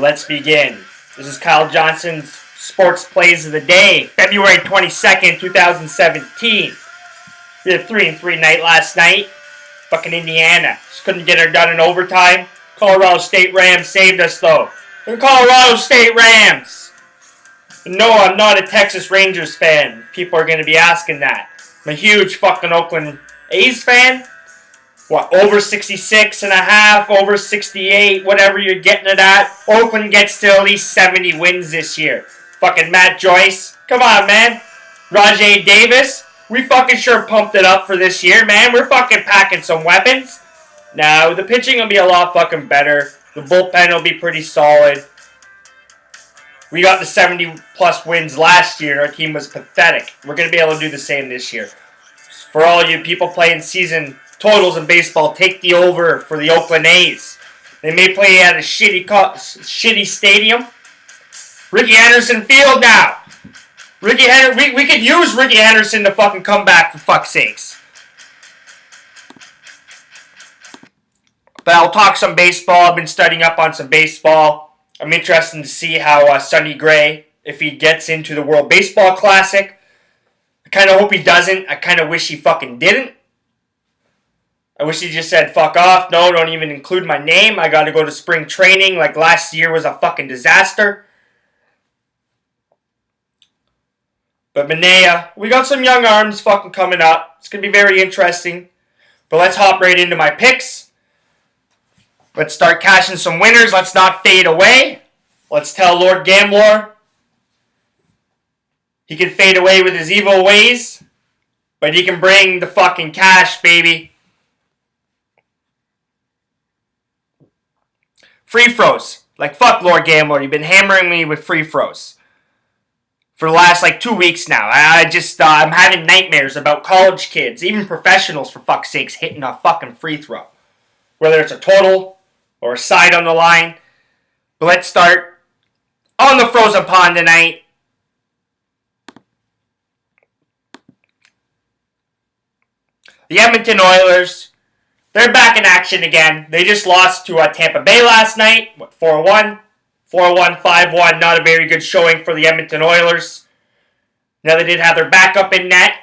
Let's begin. This is Kyle Johnston's Sports Plays of the Day, February 22nd, 2017. We had a 3-3 night last night. Fucking Indiana. Just couldn't get her done in overtime. Colorado State Rams saved us, though. The Colorado State Rams! No, I'm not a Texas Rangers fan. People are going to be asking that. I'm a huge fucking Oakland A's fan. Over 66 and a half, over 68, whatever you're getting it at. Oakland gets to at least 70 wins this year. Fucking Matt Joyce. Come on, man. Rajay Davis. We fucking sure pumped it up for this year, man. We're fucking packing some weapons. Now, the pitching will be a lot fucking better. The bullpen will be pretty solid. We got the 70-plus wins last year. Our team was pathetic. We're going to be able to do the same this year. For all you people playing season totals in baseball, take the over for the Oakland A's. They may play at a shitty stadium. Ricky Henderson Field now. We could use Ricky Henderson to fucking come back, for fuck's sakes. But I'll talk some baseball. I've been studying up on some baseball. I'm interested to see how Sonny Gray, if he gets into the World Baseball Classic. I kind of hope he doesn't. I kind of wish he fucking didn't. I wish he just said, fuck off. No, don't even include my name. I got to go to spring training. Like last year was a fucking disaster. But Manea, we got some young arms fucking coming up. It's going to be very interesting. But let's hop right into my picks. Let's start cashing some winners. Let's not fade away. Let's tell Lord Gambler he can fade away with his evil ways. But he can bring the fucking cash, baby. Free throws. Like, fuck Lord Gambler. You've been hammering me with free throws for the last, 2 weeks now. I'm having nightmares about college kids, even professionals, for fuck's sakes, hitting a fucking free throw. Whether it's a total or a side on the line. But let's start on the frozen pond tonight. The Edmonton Oilers. They're back in action again. They just lost to Tampa Bay last night. 4-1? 4-1, 5-1. Not a very good showing for the Edmonton Oilers. Now they did have their backup in net.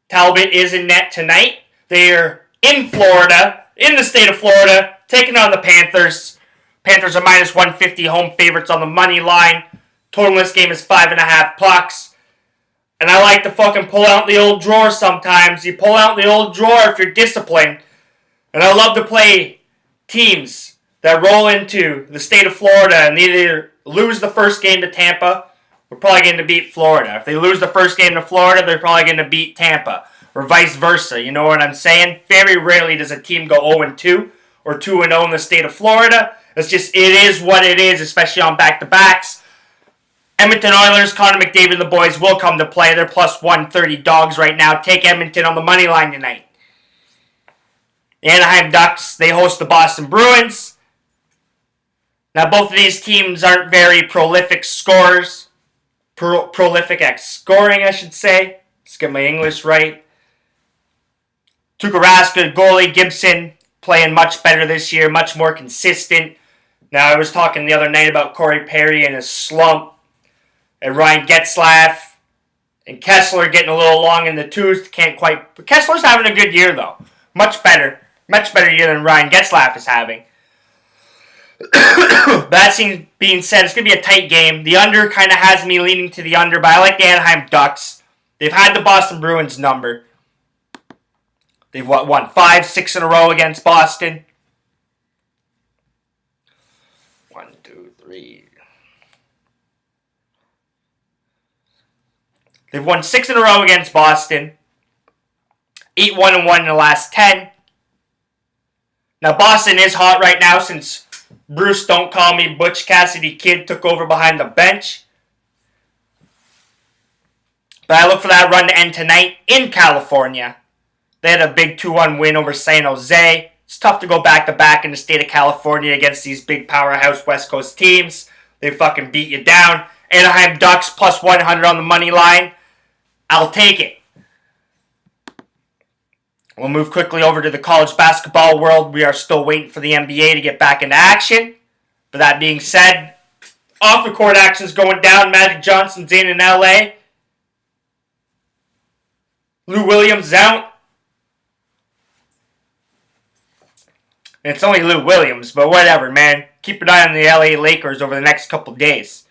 Talbot is in net tonight. They're in Florida, in the state of Florida, taking on the Panthers. Panthers are minus 150 home favorites on the money line. Total in this game is 5.5 pucks. And I like to fucking pull out the old drawer sometimes. You pull out the old drawer if you're disciplined. And I love to play teams that roll into the state of Florida and either lose the first game to Tampa, or probably going to beat Florida. If they lose the first game to Florida, they're probably going to beat Tampa, or vice versa. You know what I'm saying? Very rarely does a team go 0-2 or 2-0 in the state of Florida. It is what it is, especially on back-to-backs. Edmonton Oilers, Connor McDavid and the boys will come to play. They're plus 130 dogs right now. Take Edmonton on the money line tonight. The Anaheim Ducks, they host the Boston Bruins. Now, both of these teams aren't very prolific scorers. Prolific at scoring, I should say. Let's get my English right. Tuukka Rask, goalie. Gibson playing much better this year, much more consistent. Now, I was talking the other night about Corey Perry and his slump. And Ryan Getzlaf and Kessler getting a little long in the tooth. But Kessler's having a good year, though. Much better year than Ryan Getzlaf is having. That being said, it's going to be a tight game. The under kind of has me leaning to the under, but I like the Anaheim Ducks. They've had the Boston Bruins number. They've won 5, 6 in a row against Boston. 1, 2, 3. They've won 6 in a row against Boston. 8-1-1 in the last 10. Now, Boston is hot right now since Bruce Don't Call Me Butch Cassidy Kid took over behind the bench. But I look for that run to end tonight in California. They had a big 2-1 win over San Jose. It's tough to go back-to-back in the state of California against these big powerhouse West Coast teams. They fucking beat you down. Anaheim Ducks plus 100 on the money line. I'll take it. We'll move quickly over to the college basketball world. We are still waiting for the NBA to get back into action. But that being said, off the court action's going down. Magic Johnston's in LA. Lou Williams is out. And it's only Lou Williams, but whatever, man. Keep an eye on the LA Lakers over the next couple days.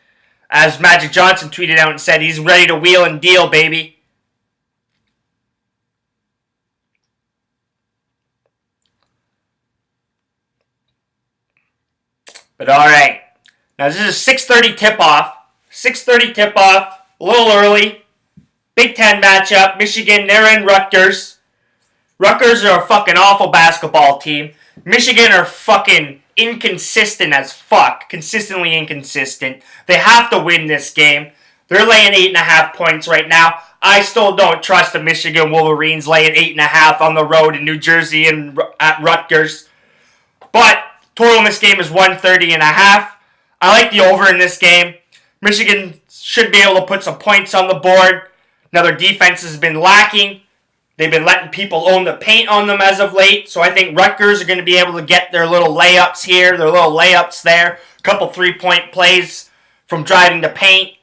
As Magic Johnson tweeted out and said, he's ready to wheel and deal, baby. But alright. Now this is a 6:30 tip-off. 6:30 tip-off. A little early. Big Ten matchup. Michigan, they're in Rutgers. Rutgers are a fucking awful basketball team. Michigan are fucking inconsistent as fuck. Consistently inconsistent. They have to win this game. They're laying 8.5 points right now. I still don't trust the Michigan Wolverines laying 8.5 on the road in New Jersey and at Rutgers. But total in this game is 130.5. I like the over in this game. Michigan should be able to put some points on the board. Now their defense has been lacking. They've been letting people own the paint on them as of late. So I think Rutgers are going to be able to get their little layups here, their little layups there. A couple 3-point plays from driving the paint.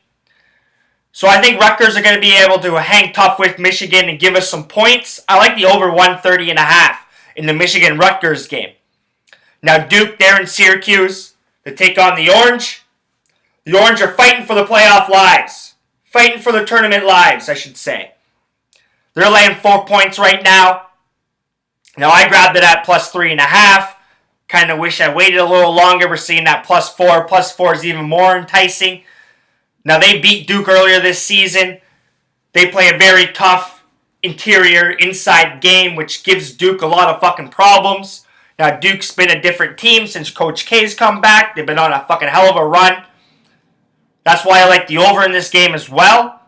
So I think Rutgers are going to be able to hang tough with Michigan and give us some points. I like the over 130.5 in the Michigan-Rutgers game. Now Duke, they're in Syracuse. They take on the Orange. The Orange are fighting for the playoff lives. Fighting for the tournament lives, I should say. They're laying 4 points right now. Now I grabbed it at plus 3.5. Kind of wish I waited a little longer. We're seeing that plus 4. Plus 4 is even more enticing. Now they beat Duke earlier this season. They play a very tough interior inside game, which gives Duke a lot of fucking problems. Now Duke's been a different team since Coach K's come back. They've been on a fucking hell of a run. That's why I like the over in this game as well.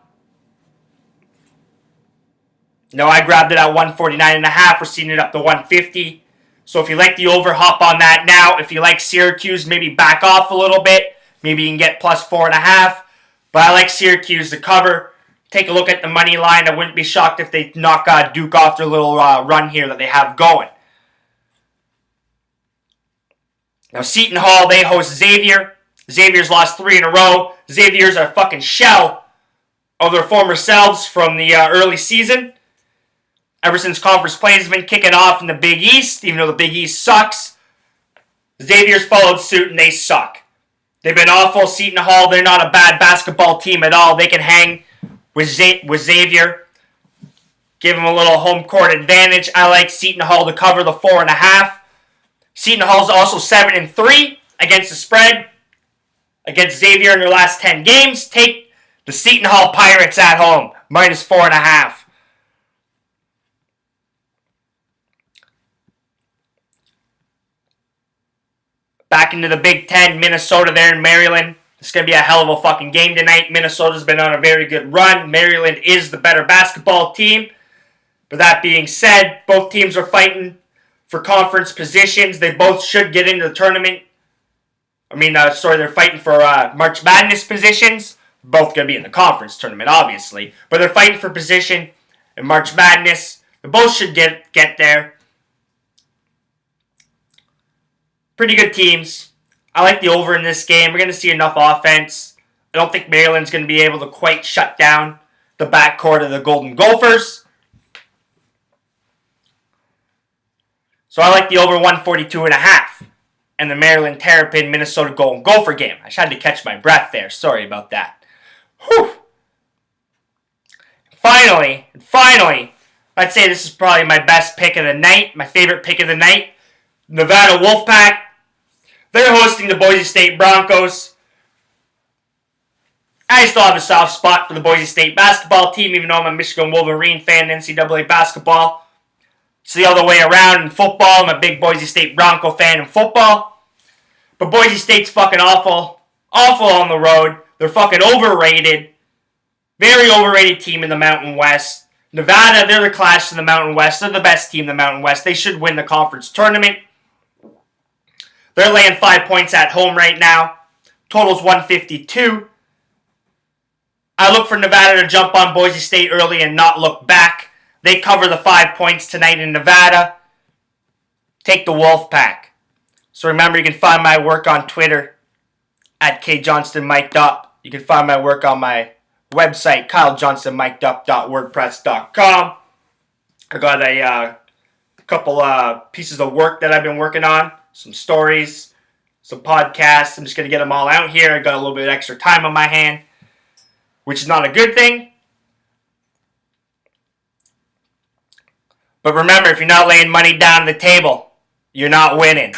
No, I grabbed it at 149.5. We're seeing it up to 150. So if you like the over, hop on that now. If you like Syracuse, maybe back off a little bit. Maybe you can get plus 4.5. But I like Syracuse to cover. Take a look at the money line. I wouldn't be shocked if they knock Duke off their little run here that they have going. Now Seton Hall, they host Xavier. Xavier's lost 3 in a row. Xavier's a fucking shell of their former selves from the early season. Ever since conference play has been kicking off in the Big East, even though the Big East sucks, Xavier's followed suit and they suck. They've been awful. Seton Hall, they're not a bad basketball team at all. They can hang with Xavier. Give them a little home court advantage. I like Seton Hall to cover the 4.5. Seton Hall's also 7-3 against the spread. Against Xavier in their last 10 games. Take the Seton Hall Pirates at home. Minus 4.5. Back into the Big Ten, Minnesota there in Maryland. It's going to be a hell of a fucking game tonight. Minnesota's been on a very good run. Maryland is the better basketball team. But that being said, both teams are fighting for conference positions. They both should get into the tournament. They're fighting for March Madness positions. Both going to be in the conference tournament, obviously. But they're fighting for position in March Madness. They both should get there. Pretty good teams. I like the over in this game. We're going to see enough offense. I don't think Maryland's going to be able to quite shut down the backcourt of the Golden Gophers. So I like the over 142.5 and the Maryland Terrapin Minnesota Golden Gopher game. I just had to catch my breath there. Sorry about that. Whew. Finally, I'd say this is probably my best pick of the night, my favorite pick of the night. Nevada Wolfpack. They're hosting the Boise State Broncos. I still have a soft spot for the Boise State basketball team, even though I'm a Michigan Wolverine fan in NCAA basketball. It's the other way around in football. I'm a big Boise State Bronco fan in football. But Boise State's fucking awful. Awful on the road. They're fucking overrated. Very overrated team in the Mountain West. Nevada, they're the class in the Mountain West. They're the best team in the Mountain West. They should win the conference tournament. They're laying 5 points at home right now. Total's 152. I look for Nevada to jump on Boise State early and not look back. They cover the 5 points tonight in Nevada. Take the Wolfpack. So remember, you can find my work on Twitter at kjohnstonmikedup. You can find my work on my website, kylejohnstonmikedup.wordpress.com. I got a couple pieces of work that I've been working on, some stories, some podcasts. I'm just going to get them all out here. I got a little bit of extra time on my hand, which is not a good thing. But remember, if you're not laying money down on the table, you're not winning.